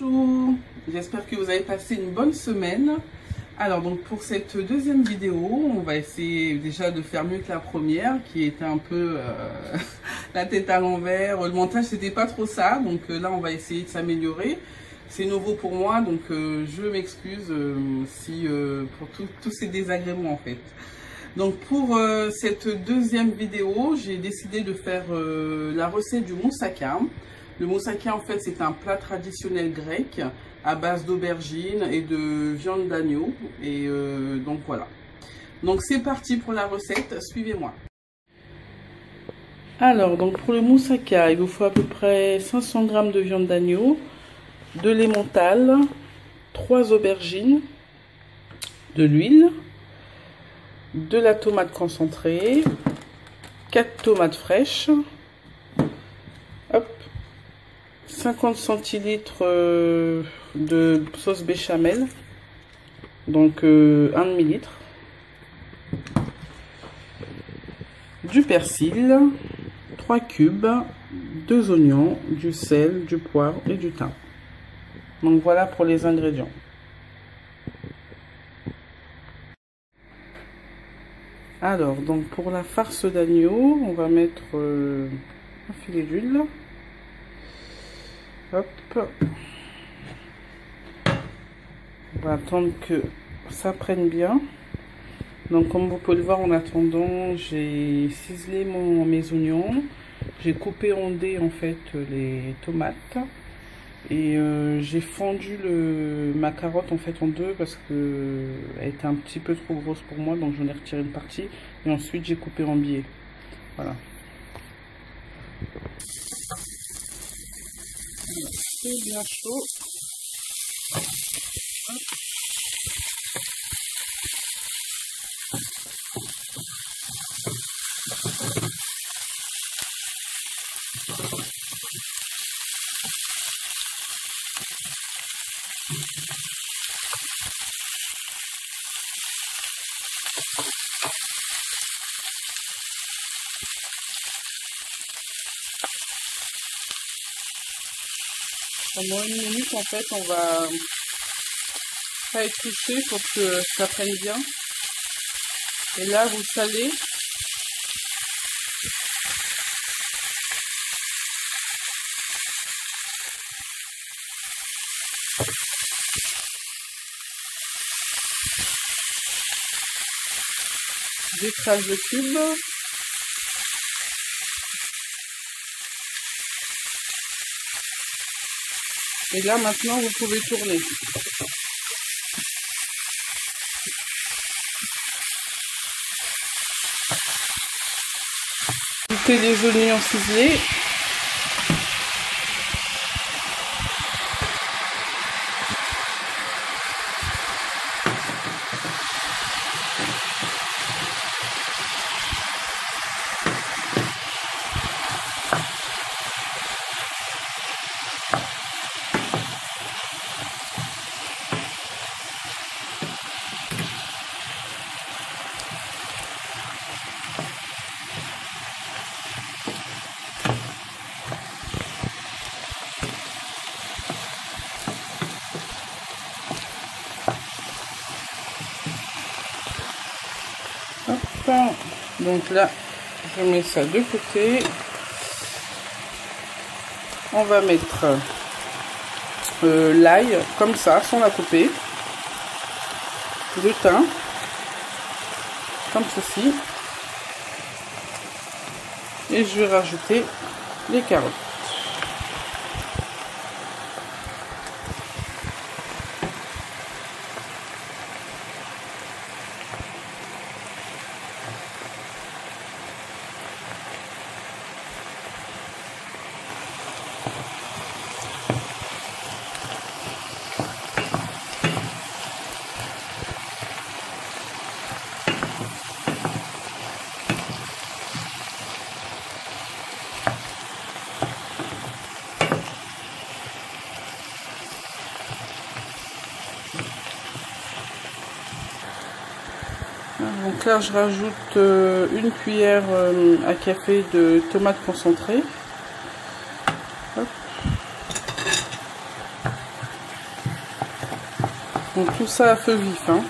Bonjour, j'espère que vous avez passé une bonne semaine. Alors donc pour cette deuxième vidéo, on va essayer déjà de faire mieux que la première qui était un peu la tête à l'envers. Le montage c'était pas trop ça, donc là on va essayer de s'améliorer. C'est nouveau pour moi, donc je m'excuse si pour tous ces désagréments en fait. Donc pour cette deuxième vidéo, j'ai décidé de faire la recette du moussaka. Le moussaka en fait c'est un plat traditionnel grec à base d'aubergines et de viande d'agneau. Et donc voilà. Donc c'est parti pour la recette, suivez-moi. Alors donc pour le moussaka, il vous faut à peu près 500 g de viande d'agneau, de l'emmental, 3 aubergines, de l'huile, de la tomate concentrée, 4 tomates fraîches, hop, 50 centilitres de sauce béchamel, donc 1 demi-litre, du persil, 3 cubes, 2 oignons, du sel, du poivre et du thym. Donc voilà pour les ingrédients. Alors, donc pour la farce d'agneau, on va mettre un filet d'huile. Hop. On va attendre que ça prenne bien. Donc comme vous pouvez le voir en attendant, j'ai ciselé mes oignons. J'ai coupé en dés en fait les tomates. Et j'ai fendu ma carotte en fait en deux parce que elle était un petit peu trop grosse pour moi, donc j'en ai retiré une partie et ensuite j'ai coupé en biais. Voilà. C'est bien chaud. Hop. Pendant 1 minute, en fait, on va pas éplucher pour que ça prenne bien. Et là, vous salez. J'écrase le cube. Et là, maintenant, vous pouvez tourner. Ajoutez les oignons ciselés. Hop. Donc là, je mets ça de côté. On va mettre l'ail comme ça, sans la couper. Le thym, comme ceci. Et je vais rajouter les carottes. Donc là, je rajoute 1 cuillère à café de tomates concentrées. Hop. Donc tout ça à feu vif, hein.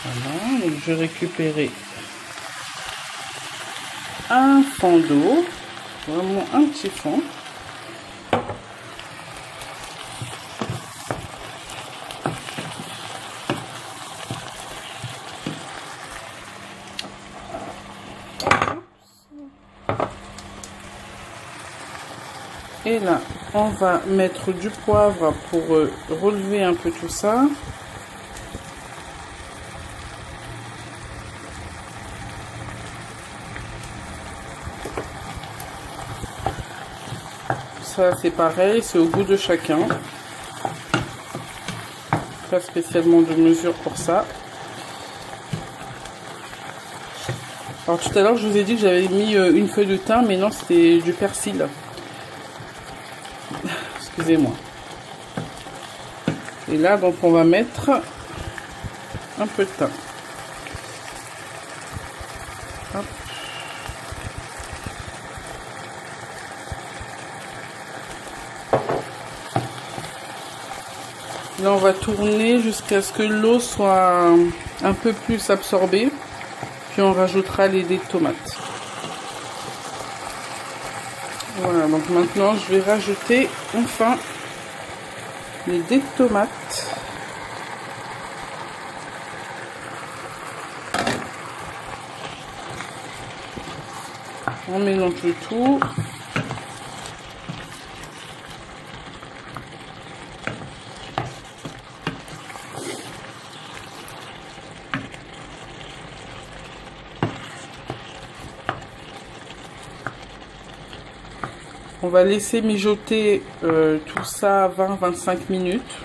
Voilà, donc je vais récupérer un fond d'eau, vraiment un petit fond. Et là, on va mettre du poivre pour relever un peu tout ça. Ça, c'est pareil, c'est au goût de chacun. Pas spécialement de mesure pour ça. Alors tout à l'heure, je vous ai dit que j'avais mis une feuille de thym, mais non, c'était du persil. Excusez-moi. Et là, donc, on va mettre un peu de thym. Hop. Là, on va tourner jusqu'à ce que l'eau soit un peu plus absorbée. Puis on rajoutera les dés de tomates. Voilà, donc maintenant je vais rajouter enfin les dés de tomates. On mélange le tout. On va laisser mijoter tout ça 20-25 minutes.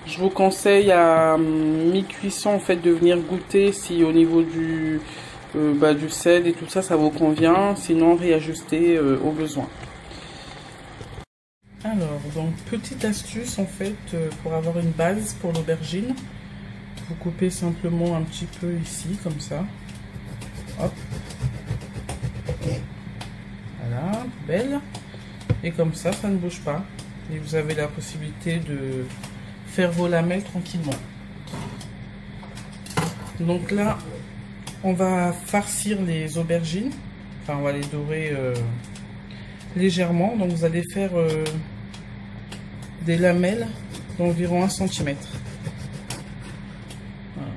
Je vous conseille à mi-cuisson en fait de venir goûter si au niveau du sel et tout ça, ça vous convient. Sinon, réajuster au besoin. Alors, donc petite astuce en fait pour avoir une base pour l'aubergine. Vous coupez simplement un petit peu ici comme ça. Hop. Voilà, belle. Et comme ça, ça ne bouge pas. Et vous avez la possibilité de faire vos lamelles tranquillement. Donc là, on va farcir les aubergines. Enfin, on va les dorer légèrement. Donc vous allez faire des lamelles d'environ 1 cm. Voilà.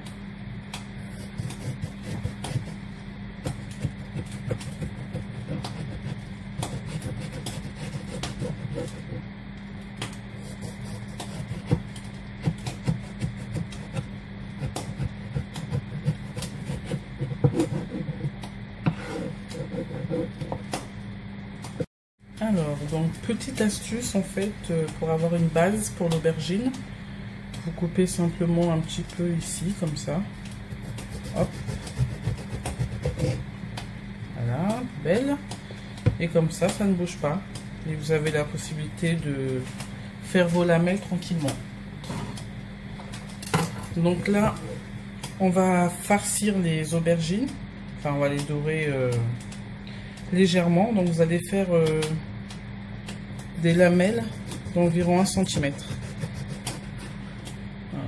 Alors, donc petite astuce en fait pour avoir une base pour l'aubergine. Vous coupez simplement un petit peu ici comme ça. Hop. Voilà, belle. Et comme ça, ça ne bouge pas. Et vous avez la possibilité de faire vos lamelles tranquillement. Donc là, on va farcir les aubergines. Enfin, on va les dorer légèrement. Donc vous allez faire des lamelles d'environ 1 cm. Voilà.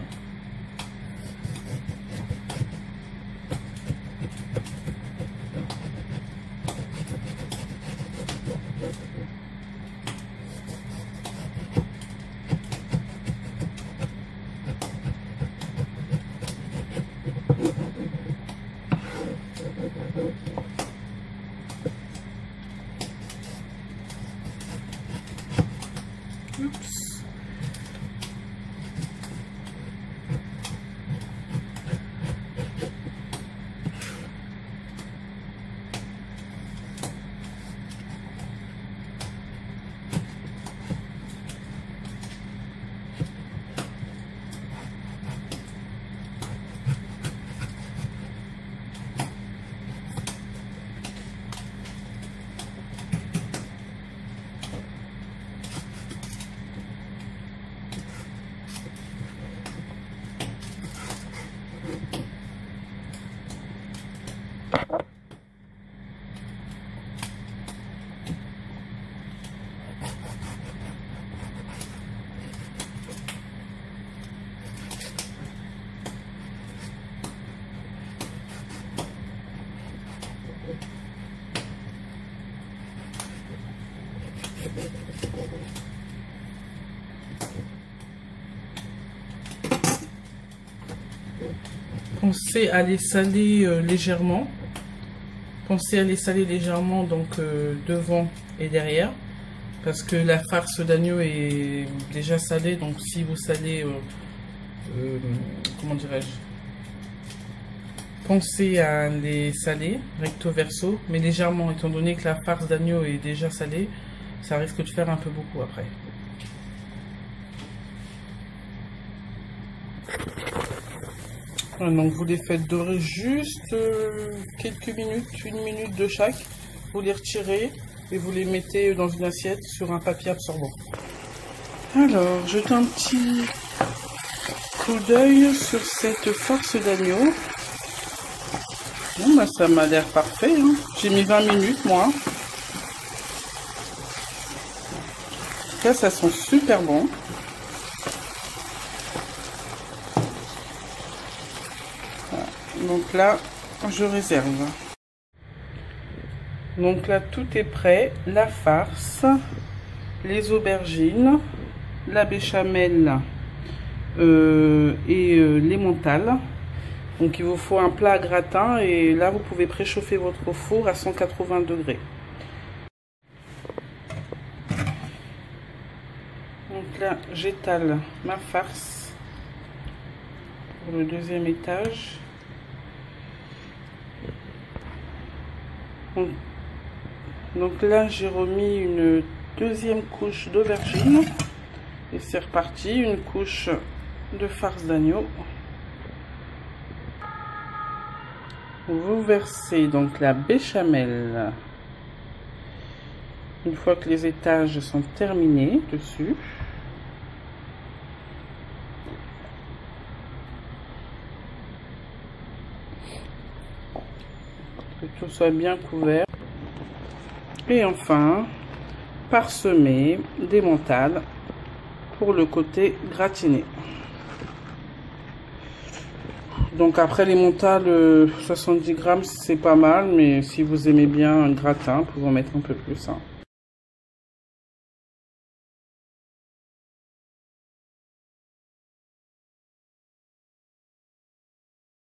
Oups. Pensez à les saler légèrement. Pensez à les saler légèrement, donc devant et derrière. Parce que la farce d'agneau est déjà salée, donc si vous salez, comment dirais-je, pensez à les saler recto verso, mais légèrement, étant donné que la farce d'agneau est déjà salée, ça risque de faire un peu beaucoup après. Donc vous les faites dorer juste quelques minutes, 1 minute de chaque. Vous les retirez et vous les mettez dans une assiette sur un papier absorbant. Alors, jetez un petit coup d'œil sur cette farce d'agneau. Bon, bah, ça m'a l'air parfait, hein. J'ai mis 20 minutes moi. En tout cas, ça sent super bon. Donc là, je réserve. Donc là, tout est prêt. La farce, les aubergines, la béchamel et l'emmental. Donc il vous faut un plat à gratin et là, vous pouvez préchauffer votre four à 180 degrés. Donc là, j'étale ma farce pour le deuxième étage. Donc là, j'ai remis une deuxième couche d'aubergine et c'est reparti, une couche de farce d'agneau. Vous versez donc la béchamel une fois que les étages sont terminés dessus. Que tout soit bien couvert. Et enfin, parsemer d'emmental pour le côté gratiné. Donc après l'emmental, 70 grammes c'est pas mal, mais si vous aimez bien un gratin, vous pouvez en mettre un peu plus. Hein.